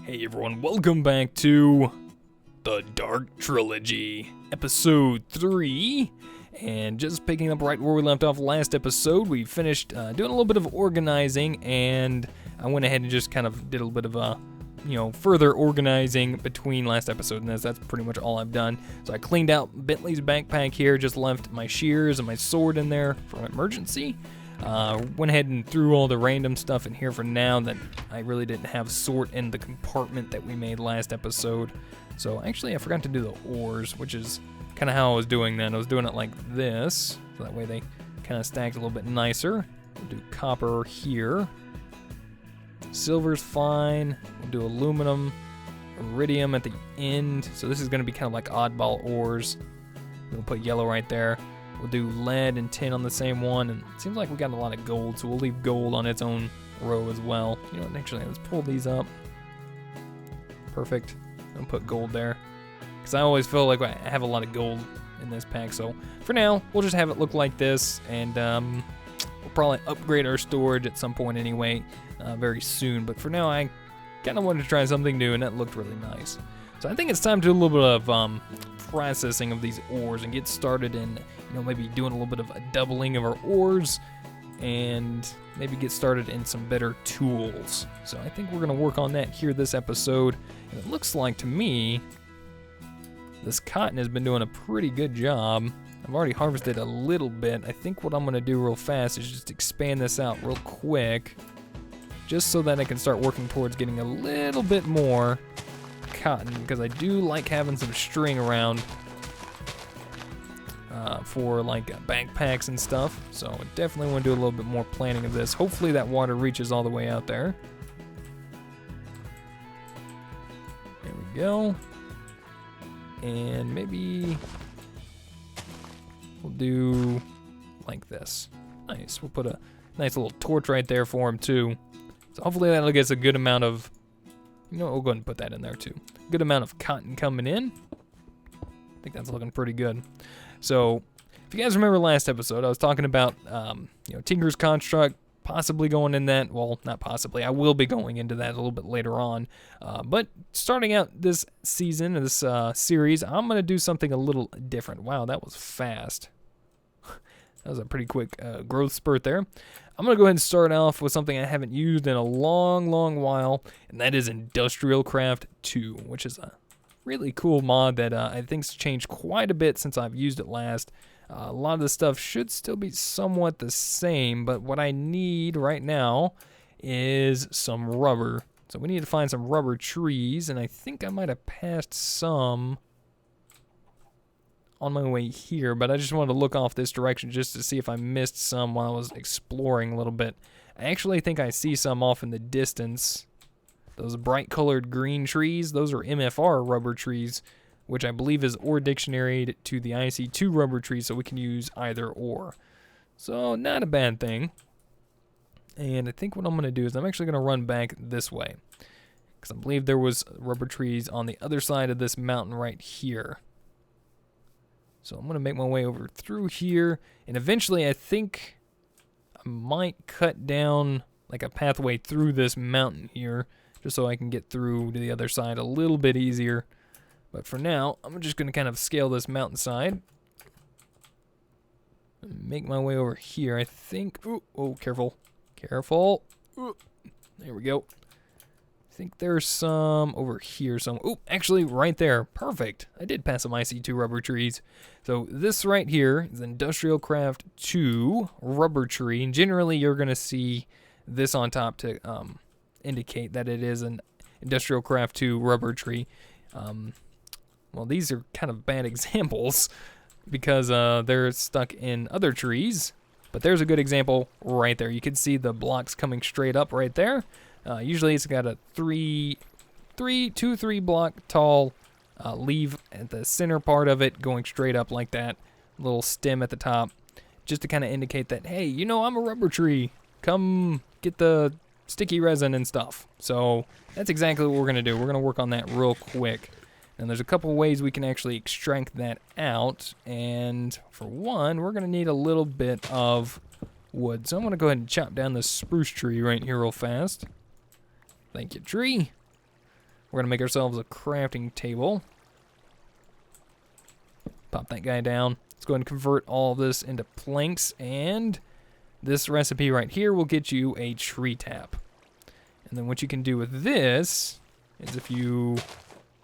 Hey everyone, welcome back to the Dark Trilogy, Episode 3. And just picking up right where we left off last episode, we finished doing a little bit of organizing, and I went ahead and just kind of did a little bit of further organizing between last episode and this. That's pretty much all I've done. So I cleaned out Bentley's backpack here, just left my shears and my sword in there for an emergency. Went ahead and threw all the random stuff in here for now that I really didn't have sort in the compartment that we made last episode. So actually I forgot to do the ores, which is kind of how I was doing that. I was doing it like this, so that way they kind of stacked a little bit nicer. We'll do copper here. Silver's fine. We'll do aluminum, iridium at the end. So this is going to be kind of like oddball ores. We'll put yellow right there. We'll do lead and tin on the same one, and it seems like we got a lot of gold, so we'll leave gold on its own row as well. You know what, actually, let's pull these up. Perfect. I'll put gold there, because I always feel like I have a lot of gold in this pack, so for now, we'll just have it look like this, and we'll probably upgrade our storage at some point anyway, very soon, but for now, I kind of wanted to try something new, and that looked really nice. So I think it's time to do a little bit of processing of these ores and get started in, maybe doing a little bit of a doubling of our ores and maybe get started in some better tools. So I think we're going to work on that here this episode. And it looks like to me, this cotton has been doing a pretty good job. I've already harvested a little bit. I think what I'm going to do real fast is just expand this out real quick, just so that I can start working towards getting a little bit more cotton, because I do like having some string around for like backpacks and stuff. So I definitely want to do a little bit more planning of this. Hopefully that water reaches all the way out there. There we go. And maybe we'll do like this. Nice. We'll put a nice little torch right there for him too. So hopefully that'll get us a good amount of, we'll go ahead and put that in there too. Good amount of cotton coming in. I think that's looking pretty good. So, if you guys remember last episode, I was talking about, Tinker's Construct, possibly going in that. Well, not possibly. I will be going into that a little bit later on. But starting out this season, this series, I'm going to do something a little different. Wow, that was fast. That was a pretty quick growth spurt there. I'm going to go ahead and start off with something I haven't used in a long, long while, and that is BuildCraft 2, which is a really cool mod that I think's changed quite a bit since I've used it last. A lot of the stuff should still be somewhat the same, but what I need right now is some rubber. So we need to find some rubber trees, and I think I might have passed some on my way here, but I just wanted to look off this direction just to see if I missed some while I was exploring a little bit. I actually think I see some off in the distance. Those bright colored green trees, those are MFR rubber trees, which I believe is ore dictionary to the IC2 rubber trees, so we can use either or. So not a bad thing. And I think what I'm going to do is I'm actually going to run back this way, because I believe there was rubber trees on the other side of this mountain right here. So I'm going to make my way over through here, and eventually I think I might cut down like a pathway through this mountain here, just so I can get through to the other side a little bit easier. But for now, I'm just going to kind of scale this mountainside and make my way over here. I think, oh, careful, careful. Ooh, there we go. I think there's some over here. Actually right there. Perfect. I did pass some IC2 rubber trees. So this right here is BuildCraft 2 rubber tree. And generally you're going to see this on top to indicate that it is an BuildCraft 2 rubber tree. Well, these are kind of bad examples because they're stuck in other trees. But there's a good example right there. You can see the blocks coming straight up right there. Usually it's got a 3 block tall leaf at the center part of it going straight up like that. Little stem at the top, just to kind of indicate that, hey, I'm a rubber tree. Come get the sticky resin and stuff. So that's exactly what we're going to do. We're going to work on that real quick. And there's a couple ways we can actually extract that out. And for one, we're going to need a little bit of wood. So I'm going to go ahead and chop down this spruce tree right here real fast. Thank you, tree. we're gonna make ourselves a crafting table. Pop that guy down. Let's go ahead and convert all this into planks, and this recipe right here will get you a tree tap. And then what you can do with this is if you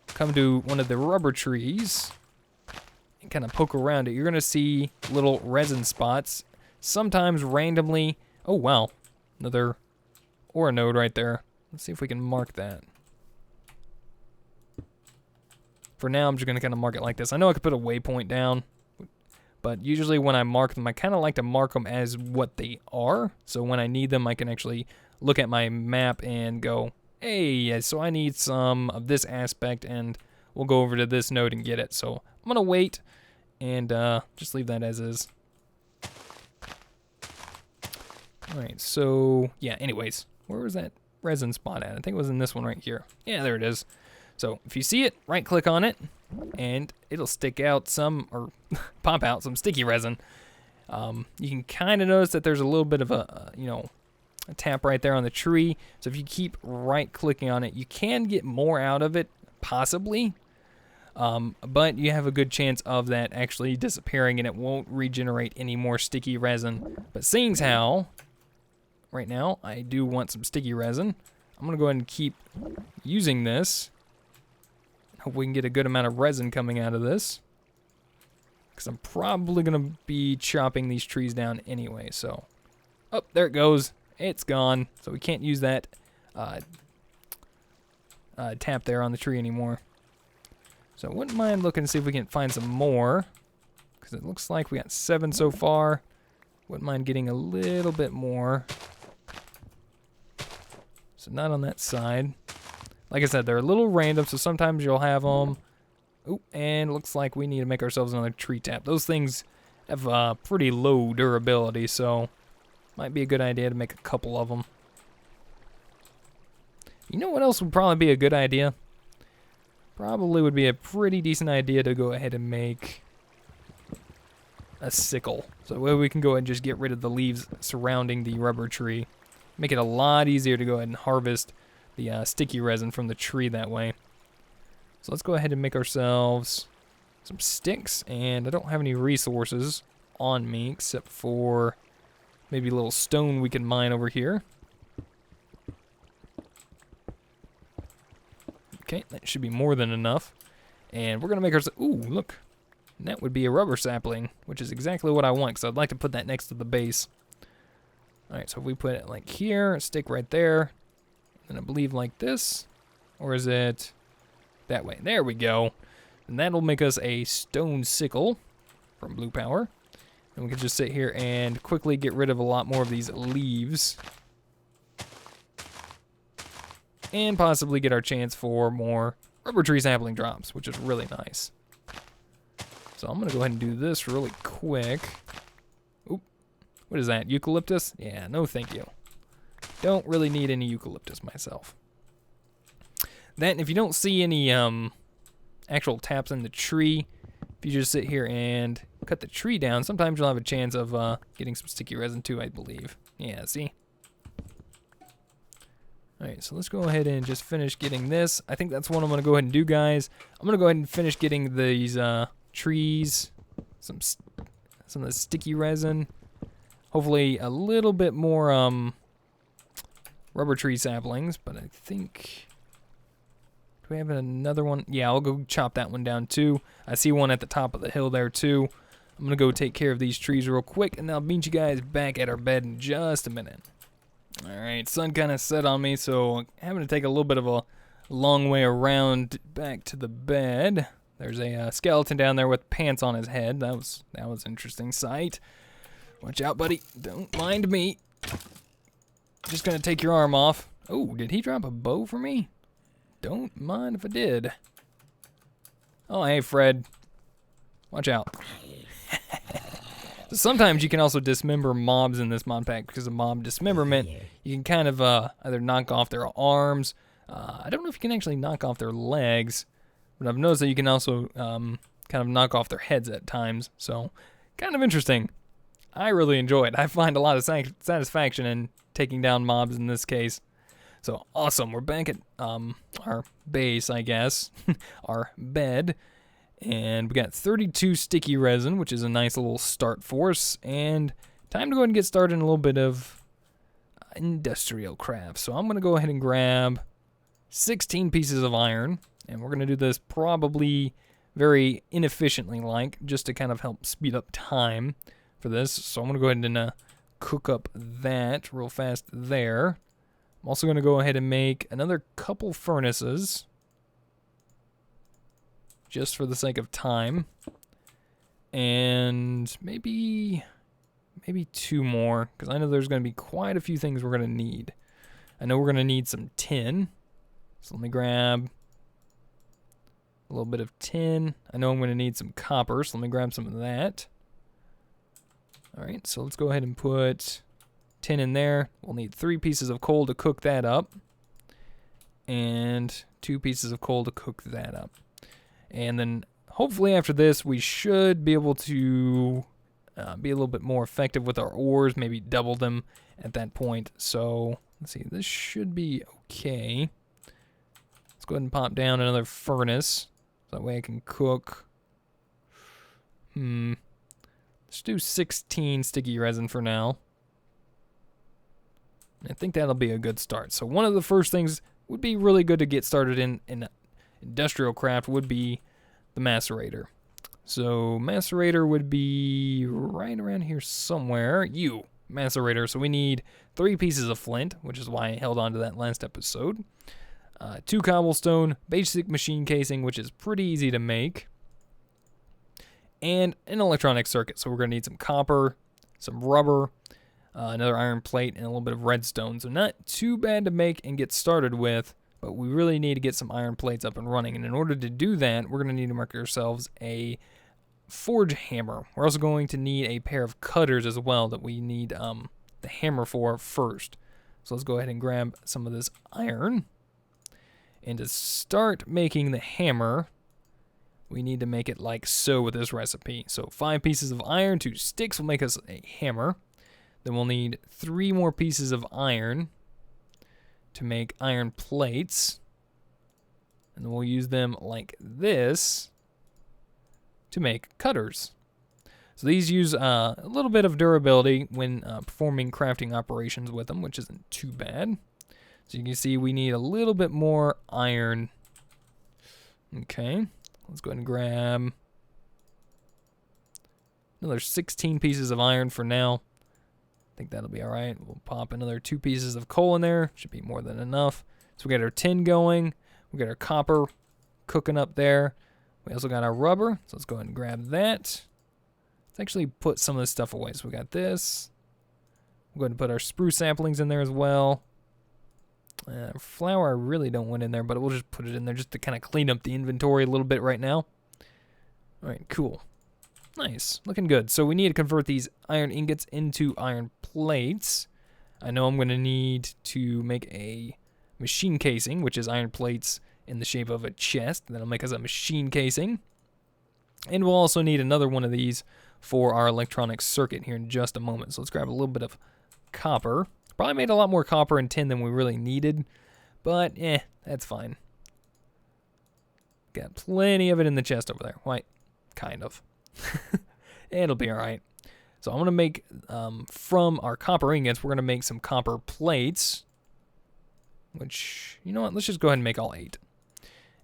come to one of the rubber trees and kind of poke around it, you're gonna see little resin spots, sometimes randomly. Oh wow, another ore node right there. Let's see if we can mark that. For now, I'm just gonna kind of mark it like this. I know I could put a waypoint down, but usually when I mark them, I kind of like to mark them as what they are. So when I need them, I can actually look at my map and go, hey, so I need some of this aspect, and we'll go over to this node and get it. So I'm gonna wait and just leave that as is. All right, so yeah, anyways, where was that resin spot at? I think it was in this one right here. Yeah, there it is. So if you see it, right click on it, and it'll stick out some, or pop out some sticky resin. You can kind of notice that there's a little bit of a tap right there on the tree. So if you keep right clicking on it, you can get more out of it, possibly. But you have a good chance of that actually disappearing, and it won't regenerate any more sticky resin. But seeing as how, right now, I do want some sticky resin, I'm gonna go ahead and keep using this. Hope we can get a good amount of resin coming out of this, because I'm probably going to be chopping these trees down anyway. So, oh, there it goes. It's gone. So we can't use that tap there on the tree anymore. So I wouldn't mind looking to see if we can find some more, because it looks like we got 7 so far. Wouldn't mind getting a little bit more. So not on that side. Like I said, they're a little random, so sometimes you'll have them. Ooh, and it looks like we need to make ourselves another tree tap. Those things have pretty low durability, so might be a good idea to make a couple of them. You know what else would probably be a good idea? Probably would be a pretty decent idea to go ahead and make a sickle. So that way we can go ahead and just get rid of the leaves surrounding the rubber tree. Make it a lot easier to go ahead and harvest the sticky resin from the tree that way. So let's go ahead and make ourselves some sticks, and I don't have any resources on me except for maybe a little stone we can mine over here. Okay, that should be more than enough. And we're gonna make ourselves, ooh, look, and that would be a rubber sapling, which is exactly what I want, because I'd like to put that next to the base. Alright, so if we put it like here, a stick right there, and I believe like this, or is it that way? There we go. And that'll make us a stone sickle from Blue Power. And we can just sit here and quickly get rid of a lot more of these leaves. And possibly get our chance for more rubber tree sapling drops, which is really nice. So I'm gonna go ahead and do this really quick. Oop, what is that, eucalyptus? Yeah, no thank you. Don't really need any eucalyptus myself. That, and if you don't see any actual taps in the tree, if you just sit here and cut the tree down, sometimes you'll have a chance of getting some sticky resin too, I believe. Yeah, see? Alright, so let's go ahead and just finish getting this. I think that's what I'm going to go ahead and do, guys. I'm going to go ahead and finish getting these trees, some of the sticky resin. Hopefully a little bit more rubber tree saplings, but I think, do we have another one? Yeah, I'll go chop that one down too. I see one at the top of the hill there too. I'm gonna go take care of these trees real quick, and I'll meet you guys back at our bed in just a minute. Alright, sun kind of set on me, so I'm having to take a little bit of a long way around back to the bed. There's a skeleton down there with pants on his head. That was an interesting sight. Watch out, buddy. Don't mind me. Just gonna take your arm off. Oh, did he drop a bow for me? Don't mind if I did. Oh, hey, Fred. Watch out. So sometimes you can also dismember mobs in this mod pack because of mob dismemberment. You can kind of either knock off their arms. I don't know if you can actually knock off their legs, but I've noticed that you can also kind of knock off their heads at times. So kind of interesting. I really enjoy it. I find a lot of satisfaction in taking down mobs in this case. So awesome. We're back at our base, I guess, our bed. And we got 32 sticky resin, which is a nice little start for us. And time to go ahead and get started in a little bit of industrial craft. So I'm going to go ahead and grab 16 pieces of iron. And we're going to do this probably very inefficiently, just to kind of help speed up time for this. So I'm going to go ahead and cook up that real fast there. I'm also going to go ahead and make another couple furnaces, just for the sake of time. And maybe 2 more, because I know there's going to be quite a few things we're going to need. I know we're going to need some tin. So let me grab a little bit of tin. I know I'm going to need some copper, so let me grab some of that. All right, so let's go ahead and put tin in there. We'll need 3 pieces of coal to cook that up, and 2 pieces of coal to cook that up. And then hopefully after this, we should be able to be a little bit more effective with our ores, maybe double them at that point. So let's see, this should be okay. Let's go ahead and pop down another furnace. So that way I can cook. Let's do 16 sticky resin for now. I think that'll be a good start. So one of the first things would be really good to get started in industrial craft would be the macerator. So macerator would be right around here somewhere. Macerator. So we need 3 pieces of flint, which is why I held on to that last episode. 2 cobblestone, basic machine casing, which is pretty easy to make. And an electronic circuit. So we're going to need some copper, some rubber, another iron plate, and a little bit of redstone. So not too bad to make and get started with, but we really need to get some iron plates up and running. And in order to do that, we're going to need to make ourselves a forge hammer. We're also going to need a pair of cutters as well that we need the hammer for first. So let's go ahead and grab some of this iron. And to start making the hammer, we need to make it like so with this recipe. So 5 pieces of iron, 2 sticks will make us a hammer. Then we'll need 3 more pieces of iron to make iron plates. And then we'll use them like this to make cutters. So these use a little bit of durability when performing crafting operations with them, which isn't too bad. So you can see we need a little bit more iron. Okay, let's go ahead and grab another 16 pieces of iron for now. I think that'll be all right. We'll pop another 2 pieces of coal in there. Should be more than enough. So we got our tin going. We got our copper cooking up there. We also got our rubber. So let's go ahead and grab that. Let's actually put some of this stuff away. So we got this. We'll go ahead and put our spruce saplings in there as well. Flour I really don't want in there, but we'll just put it in there just to kind of clean up the inventory a little bit right now. All right, cool. Nice, looking good. So we need to convert these iron ingots into iron plates. I know I'm going to need to make a machine casing, which is iron plates in the shape of a chest. That'll make us a machine casing. And we'll also need another one of these for our electronic circuit here in just a moment. So let's grab a little bit of copper. Probably made a lot more copper and tin than we really needed, but that's fine. Got plenty of it in the chest over there. Why? Kind of. It'll be all right. So I'm going to make, from our copper ingots, we're going to make some copper plates, which, you know what, let's just go ahead and make all 8.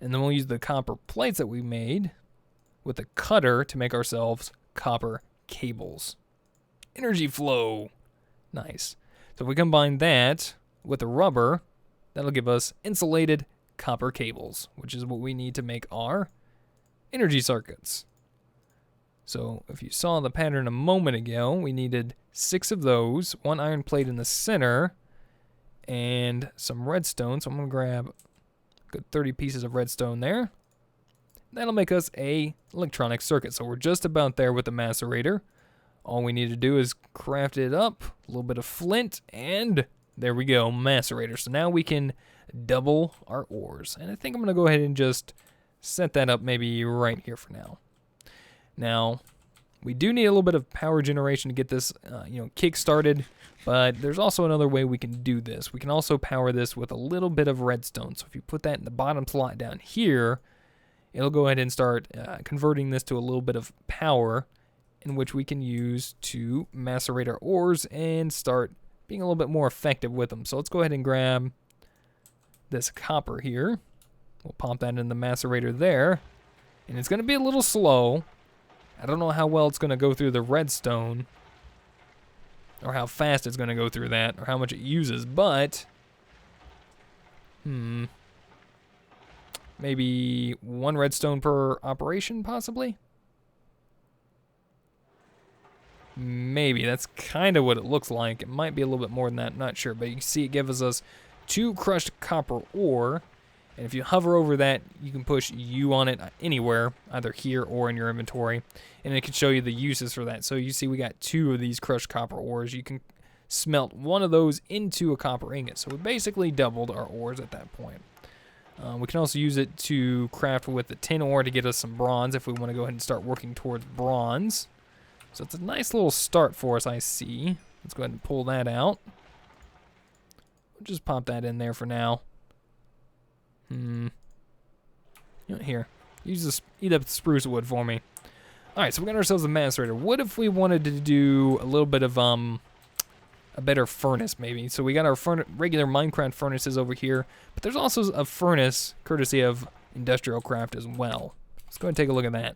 And then we'll use the copper plates that we made with a cutter to make ourselves copper cables. Energy flow. Nice. So if we combine that with the rubber, that'll give us insulated copper cables, which is what we need to make our energy circuits. So if you saw the pattern a moment ago, we needed 6 of those, 1 iron plate in the center, and some redstone. So I'm going to grab a good 30 pieces of redstone there. That'll make us a electronic circuit. So we're just about there with the macerator. All we need to do is craft it up, a little bit of flint, and there we go, macerator. So now we can double our ores. And I think I'm going to go ahead and just set that up maybe right here for now. Now, We do need a little bit of power generation to get this, kick started, but there's also another way we can do this. We can also power this with a little bit of redstone. So if you put that in the bottom slot down here, it'll go ahead and start converting this to a little bit of power, in which we can use to macerate our ores and start being a little bit more effective with them. So let's go ahead and grab this copper here. We'll pop that in the macerator there. And it's going to be a little slow. I don't know how well it's going to go through the redstone, or how fast it's going to go through that, or how much it uses, but maybe 1 redstone per operation, possibly? Maybe. That's kind of what it looks like. It might be a little bit more than that, not sure, but you can see it gives us 2 crushed copper ore. And if you hover over that, you can push U on it anywhere, either here or in your inventory, and it can show you the uses for that. So you see we got 2 of these crushed copper ores. You can smelt 1 of those into a copper ingot. So we basically doubled our ores at that point. We can also use it to craft with the tin ore to get us some bronze if we want to go ahead and start working towards bronze. So it's a nice little start for us, I see. Let's go ahead and pull that out. We'll just pop that in there for now. Here, eat up the spruce wood for me. Alright, so we got ourselves a macerator. What if we wanted to do a little bit of a better furnace, maybe? So we got our regular Minecraft furnaces over here, but there's also a furnace courtesy of BiblioCraft as well. Let's go ahead and take a look at that.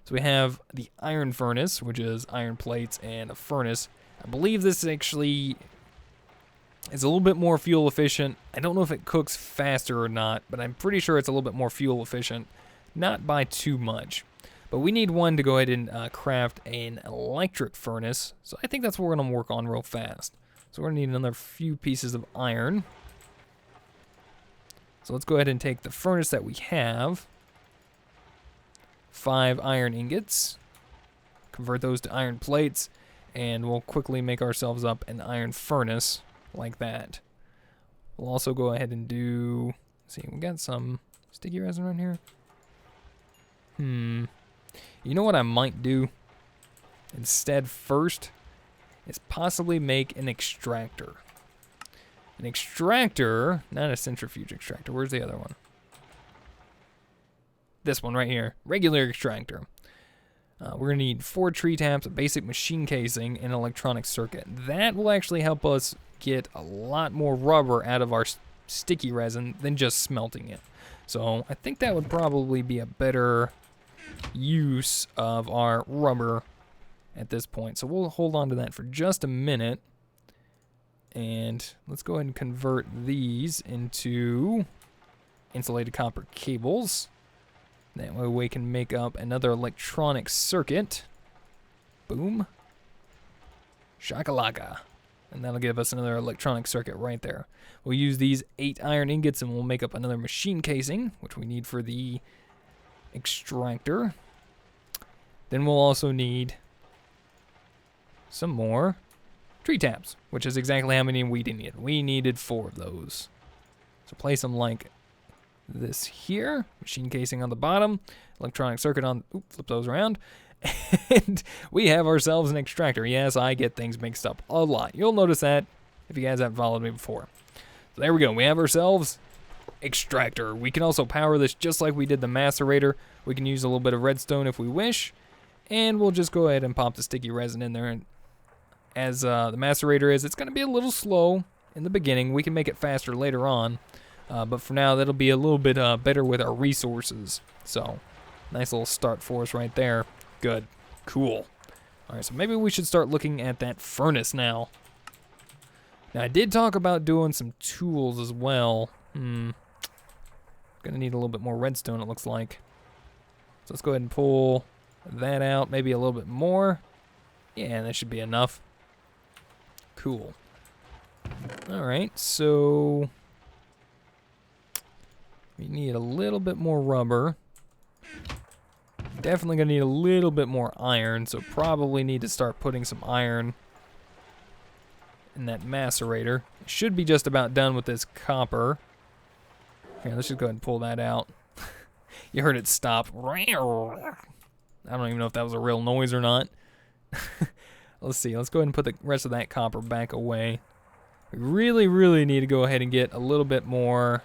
So we have the iron furnace, which is iron plates and a furnace. I believe this actually is a little bit more fuel efficient. I don't know if it cooks faster or not, but I'm pretty sure it's a little bit more fuel efficient. Not by too much. But we need one to go ahead and craft an electric furnace. So I think that's what we're going to work on real fast. So we're going to need another few pieces of iron. So let's go ahead and take the furnace that we have. 5 iron ingots. Convert those to iron plates. And we'll quickly make ourselves up an iron furnace. Like that. We'll also go ahead and do, let's see, we got some sticky resin around here. You know what I might do instead first is possibly make an extractor. An extractor, not a centrifuge extractor. Where's the other one? This one right here, regular extractor. We're gonna need 4 tree taps, a basic machine casing, and an electronic circuit. That will actually help us get a lot more rubber out of our sticky resin than just smelting it. So I think that would probably be a better use of our rubber at this point. So we'll hold on to that for just a minute. And let's go ahead and convert these into insulated copper cables. That way we can make up another electronic circuit. Boom. Shakalaka. And that'll give us another electronic circuit right there. We'll use these 8 iron ingots and we'll make up another machine casing, which we need for the extractor. Then we'll also need some more tree taps, which is exactly how many we needed. We needed 4 of those. So place them like this here. Machine casing on the bottom. Electronic circuit on, flip those around. And we have ourselves an extractor. Yes, I get things mixed up a lot. You'll notice that if you guys haven't followed me before. So there we go. We have ourselves extractor. We can also power this just like we did the macerator. We can use a little bit of redstone if we wish. And we'll just go ahead and pop the sticky resin in there. And as the macerator is, it's going to be a little slow in the beginning. We can make it faster later on. But for now, that'll be a little bit better with our resources. So, nice little start for us right there. Good. Cool. Alright, so maybe we should start looking at that furnace now. Now, I did talk about doing some tools as well. Gonna need a little bit more redstone, it looks like. So let's go ahead and pull that out. Maybe a little bit more. Yeah, that should be enough. Cool. Alright, so we need a little bit more rubber. Definitely gonna need a little bit more iron, so probably need to start putting some iron in that macerator. Should be just about done with this copper. Here, let's just go ahead and pull that out. You heard it stop. I don't even know if that was a real noise or not. Let's see. Let's go ahead and put the rest of that copper back away. We really, really need to go ahead and get a little bit more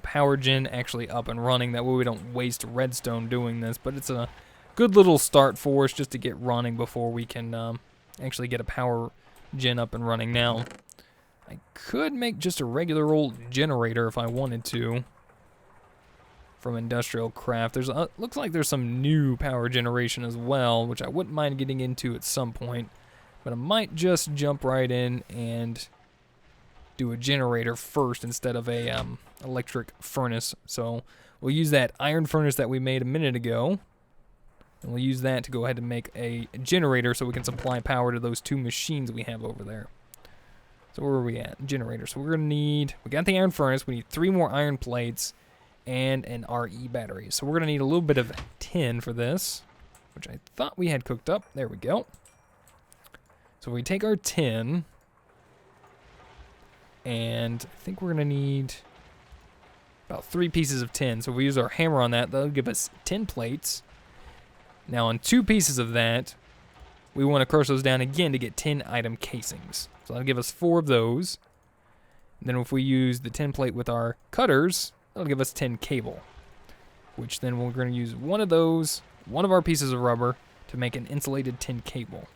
power gen actually up and running. That way we don't waste redstone doing this. But it's a good little start for us just to get running before we can actually get a power gen up and running. Now, I could make just a regular old generator if I wanted to from BuildCraft. There's looks like there's some new power generation as well, which I wouldn't mind getting into at some point. But I might just jump right in and do a generator first instead of a electric furnace. So we'll use that iron furnace that we made a minute ago, and we'll use that to go ahead and make a generator so we can supply power to those two machines we have over there. So where are we at? Generator. So we're going to need, we got the iron furnace, we need 3 more iron plates and an RE battery. So we're going to need a little bit of tin for this, which I thought we had cooked up. There we go. So we take our tin, and I think we're going to need about 3 pieces of tin. So if we use our hammer on that, that'll give us 10 plates. Now on 2 pieces of that, we want to crush those down again to get 10 item casings. So that'll give us 4 of those. And then if we use the 10 plate with our cutters, that'll give us 10 cable. Which then we're going to use one of those, one of our pieces of rubber, to make an insulated tin cable.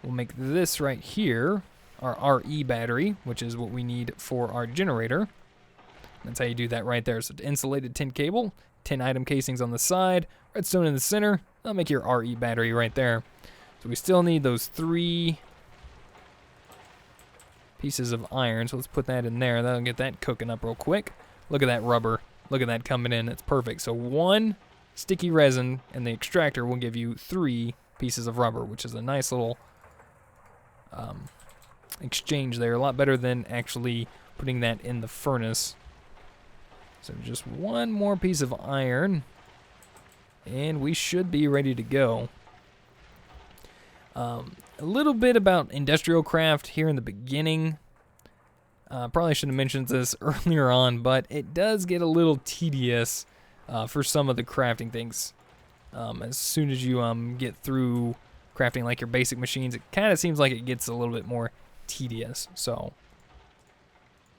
We'll make this right here our RE battery, which is what we need for our generator. That's how you do that right there. So insulated tin cable, 10 item casings on the side, redstone in the center. That'll make your RE battery right there. So we still need those 3 pieces of iron. So let's put that in there. That'll get that cooking up real quick. Look at that rubber. Look at that coming in. It's perfect. So 1 sticky resin and the extractor will give you 3 pieces of rubber, which is a nice little exchange there. A lot better than actually putting that in the furnace. So just 1 more piece of iron, and we should be ready to go. A little bit about BuildCraft here in the beginning. Probably should have mentioned this earlier on, but it does get a little tedious for some of the crafting things. As soon as you get through crafting like your basic machines, it kind of seems like it gets a little bit more tedious. So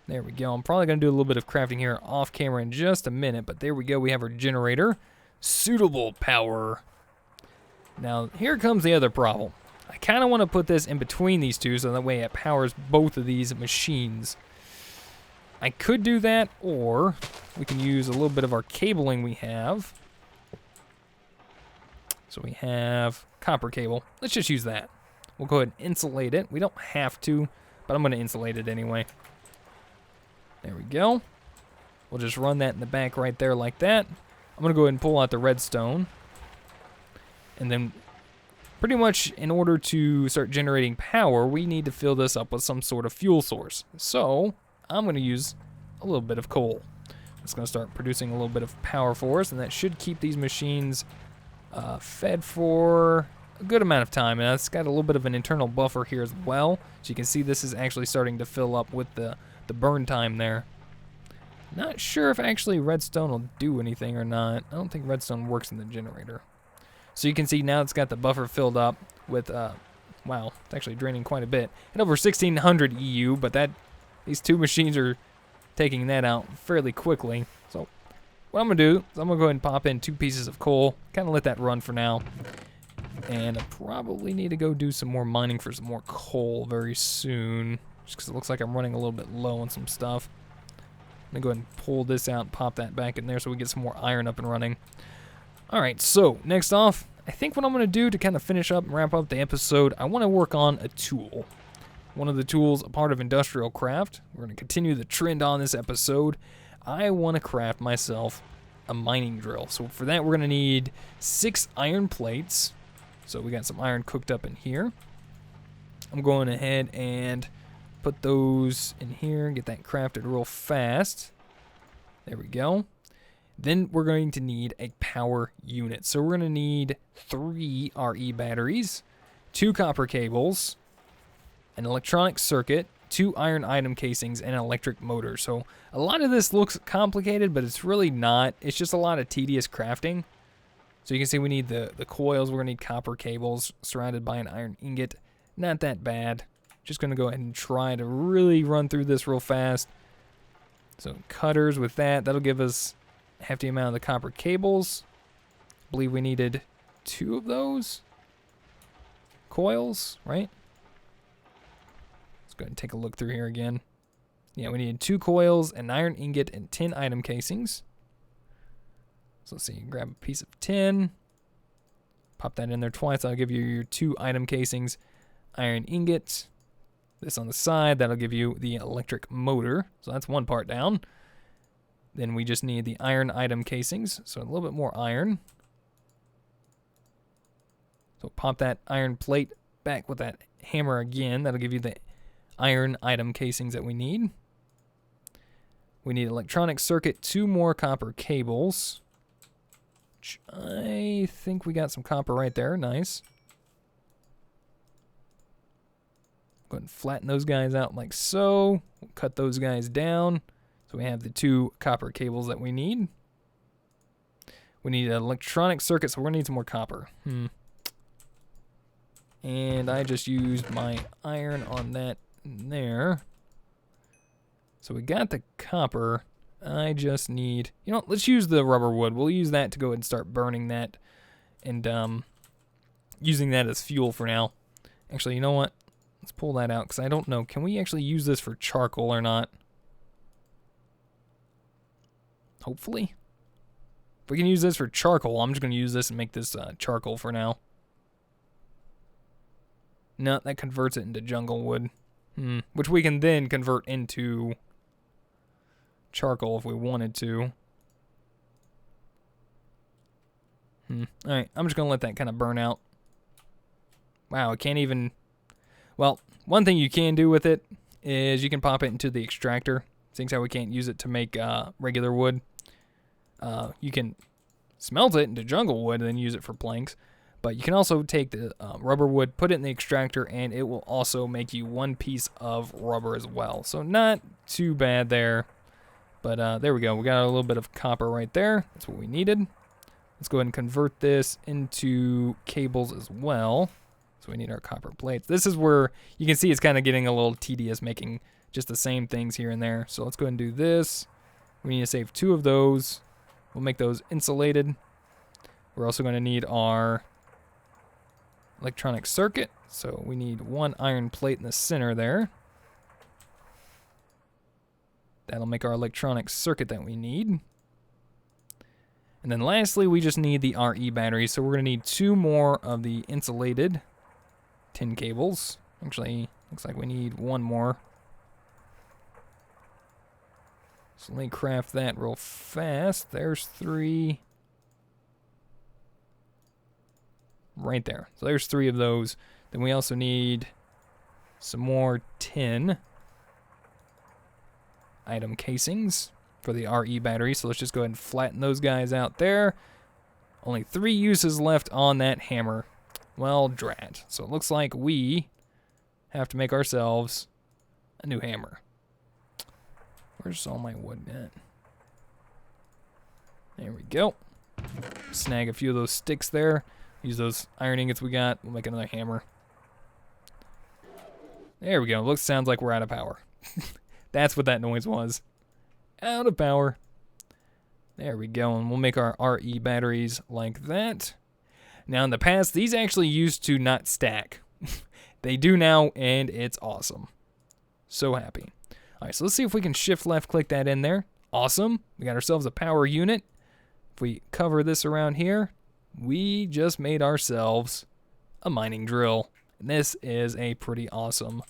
there we go. I'm probably going to do a little bit of crafting here off camera in just a minute, but there we go. We have our generator. Suitable power. Now, here comes the other problem. I kind of want to put this in between these two so that way it powers both of these machines. I could do that, or we can use a little bit of our cabling we have. So we have copper cable. Let's just use that. We'll go ahead and insulate it. We don't have to, but I'm going to insulate it anyway. There we go. We'll just run that in the back right there like that. I'm going to go ahead and pull out the redstone. And then pretty much in order to start generating power, we need to fill this up with some sort of fuel source. So I'm going to use a little bit of coal. It's going to start producing a little bit of power for us, and that should keep these machines fed for a good amount of time. And it's got a little bit of an internal buffer here as well. So you can see this is actually starting to fill up with the burn time there. Not sure if actually redstone will do anything or not. I don't think redstone works in the generator. So you can see now it's got the buffer filled up with, wow, it's actually draining quite a bit. At over 1600 EU, but these 2 machines are taking that out fairly quickly. So what I'm going to do is I'm going to go ahead and pop in 2 pieces of coal, kind of let that run for now. And I probably need to go do some more mining for some more coal very soon, just because it looks like I'm running a little bit low on some stuff. I'm going to go ahead and pull this out and pop that back in there so we get some more iron up and running. Alright, so next off, I think what I'm going to do to kind of finish up and wrap up the episode, I want to work on a tool. One of the tools, a part of BuildCraft. We're going to continue the trend on this episode. I want to craft myself a mining drill. So for that, we're going to need 6 iron plates. So we got some iron cooked up in here. I'm going ahead and put those in here, get that crafted real fast. There we go. Then we're going to need a power unit. So we're going to need 3 RE batteries, 2 copper cables, an electronic circuit, 2 iron item casings, and an electric motor. So a lot of this looks complicated, but it's really not. It's just a lot of tedious crafting. So you can see we need the coils. We're going to need copper cables surrounded by an iron ingot. Not that bad. Just going to go ahead and try to really run through this real fast. So cutters with that. That'll give us a hefty amount of the copper cables. I believe we needed 2 of those coils, right? Let's go ahead and take a look through here again. Yeah, we needed 2 coils, an iron ingot, and 10 item casings. So let's see, grab a piece of tin, pop that in there twice. That'll give you your 2 item casings, iron ingot. This on the side, that'll give you the electric motor. So that's one part down. Then we just need the iron item casings, so a little bit more iron. So pop that iron plate back with that hammer again. That'll give you the iron item casings that we need. We need electronic circuit, 2 more copper cables. Which I think we got some copper right there. Nice. Go ahead and flatten those guys out like so. We'll cut those guys down. So we have the 2 copper cables that we need. We need an electronic circuit, so we're going to need some more copper. And I just used my iron on that there. So we got the copper. I just need, you know, let's use the rubber wood. We'll use that to go ahead and start burning that and using that as fuel for now. Actually, you know what? Let's pull that out because I don't know. Can we actually use this for charcoal or not? Hopefully. If we can use this for charcoal, I'm just going to use this and make this charcoal for now. No, that converts it into jungle wood. Which we can then convert into charcoal if we wanted to. Alright, I'm just going to let that kind of burn out. Wow, it can't even... Well, one thing you can do with it is you can pop it into the extractor. Seeing how we can't use it to make regular wood. You can smelt it into jungle wood and then use it for planks. But you can also take the rubber wood, put it in the extractor, and it will also make you 1 piece of rubber as well. So not too bad there. But there we go. We got a little bit of copper right there. That's what we needed. Let's go ahead and convert this into cables as well. So we need our copper plates. This is where you can see it's kind of getting a little tedious making just the same things here and there. So let's go ahead and do this. We need to save 2 of those. We'll make those insulated. We're also going to need our electronic circuit. So we need 1 iron plate in the center there. That'll make our electronic circuit that we need. And then lastly, we just need the RE battery. So we're going to need 2 more of the insulated tin cables. Actually, looks like we need 1 more. So let me craft that real fast. There's 3. Right there. So there's 3 of those. Then we also need some more tin item casings for the RE battery. So let's just go ahead and flatten those guys out there. Only 3 uses left on that hammer. Well, drat. So it looks like we have to make ourselves a new hammer. Where's all my wood at? There we go. Snag a few of those sticks there. Use those iron ingots we got. We'll make another hammer. There we go. Sounds like we're out of power. That's what that noise was. Out of power. There we go. And we'll make our RE batteries like that. Now in the past, these actually used to not stack. They do now, and it's awesome. So happy. Alright, so let's see if we can shift left click that in there. Awesome. We got ourselves a power unit. If we cover this around here, we just made ourselves a mining drill. And this is a pretty awesome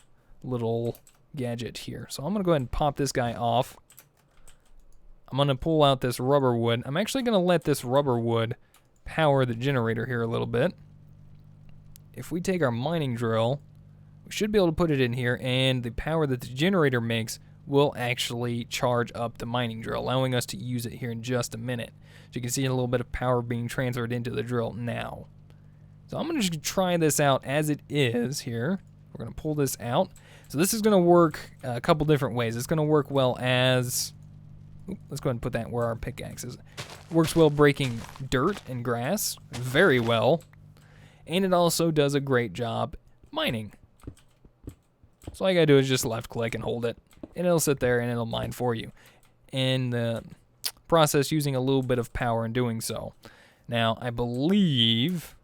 little gadget here. So I'm going to go ahead and pop this guy off. I'm going to pull out this rubber wood. I'm actually going to let this rubber wood power the generator here a little bit. If we take our mining drill, we should be able to put it in here, and the power that the generator makes will actually charge up the mining drill, allowing us to use it here in just a minute. So you can see a little bit of power being transferred into the drill now. So I'm going to just try this out as it is here. We're going to pull this out. So this is going to work a couple different ways. It's going to work well as... let's go ahead and put that where our pickaxe is. Works well breaking dirt and grass, very well. And it also does a great job mining. So all you gotta do is just left click and hold it, and it'll sit there and it'll mine for you. And the process using a little bit of power in doing so. Now, I believe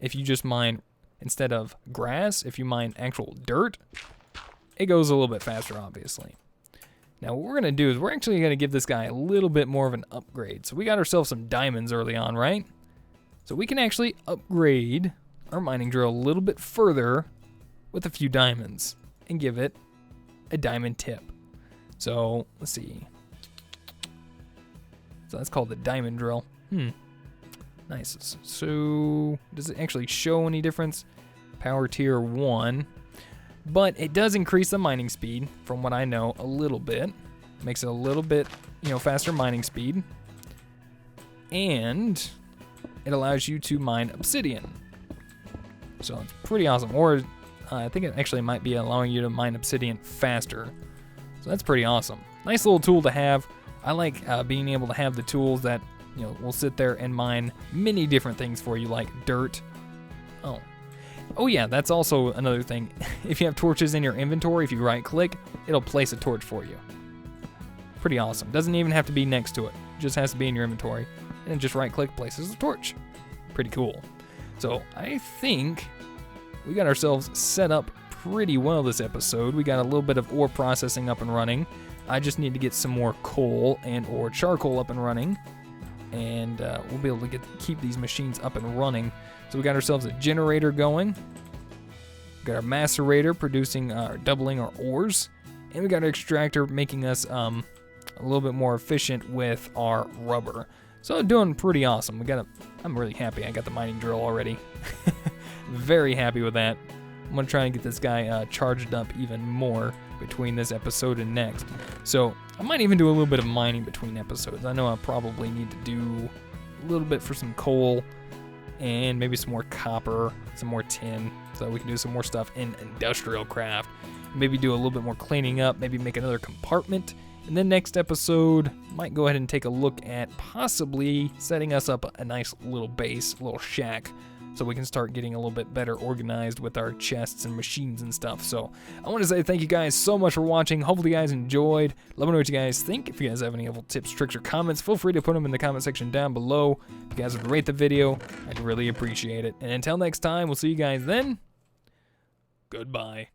if you just mine, instead of grass, if you mine actual dirt, it goes a little bit faster, obviously. Now, what we're going to do is we're actually going to give this guy a little bit more of an upgrade. So we got ourselves some diamonds early on, right? So we can actually upgrade our mining drill a little bit further with a few diamonds and give it a diamond tip. So, let's see. So that's called the diamond drill. Nice. So, does it actually show any difference? Power tier 1. But it does increase the mining speed, from what I know, a little bit. Makes it a little bit, faster mining speed. And it allows you to mine obsidian. So it's pretty awesome. Or I think it actually might be allowing you to mine obsidian faster. So that's pretty awesome. Nice little tool to have. I like being able to have the tools that, will sit there and mine many different things for you, like dirt. Oh yeah, that's also another thing. If you have torches in your inventory, if you right click, it'll place a torch for you. Pretty awesome. Doesn't even have to be next to it. It just has to be in your inventory. And just right click, places a torch. Pretty cool. So I think we got ourselves set up pretty well this episode. We got a little bit of ore processing up and running. I just need to get some more coal and or charcoal up and running. And we'll be able to keep these machines up and running. So we got ourselves a generator going. We got our macerator producing, doubling our ores. And we got our extractor making us a little bit more efficient with our rubber. So doing pretty awesome. I'm really happy I got the mining drill already. Very happy with that. I'm going to try and get this guy charged up even more between this episode and next. So I might even do a little bit of mining between episodes. I know I'll probably need to do a little bit for some coal and maybe some more copper, some more tin, so that we can do some more stuff in industrial craft. Maybe do a little bit more cleaning up, maybe make another compartment. And then next episode, might go ahead and take a look at possibly setting us up a nice little base, a little shack, so we can start getting a little bit better organized with our chests and machines and stuff. So I want to say thank you guys so much for watching. Hopefully you guys enjoyed. Let me know what you guys think. If you guys have any helpful tips, tricks, or comments, feel free to put them in the comment section down below. If you guys would rate the video, I'd really appreciate it. And until next time, we'll see you guys then. Goodbye.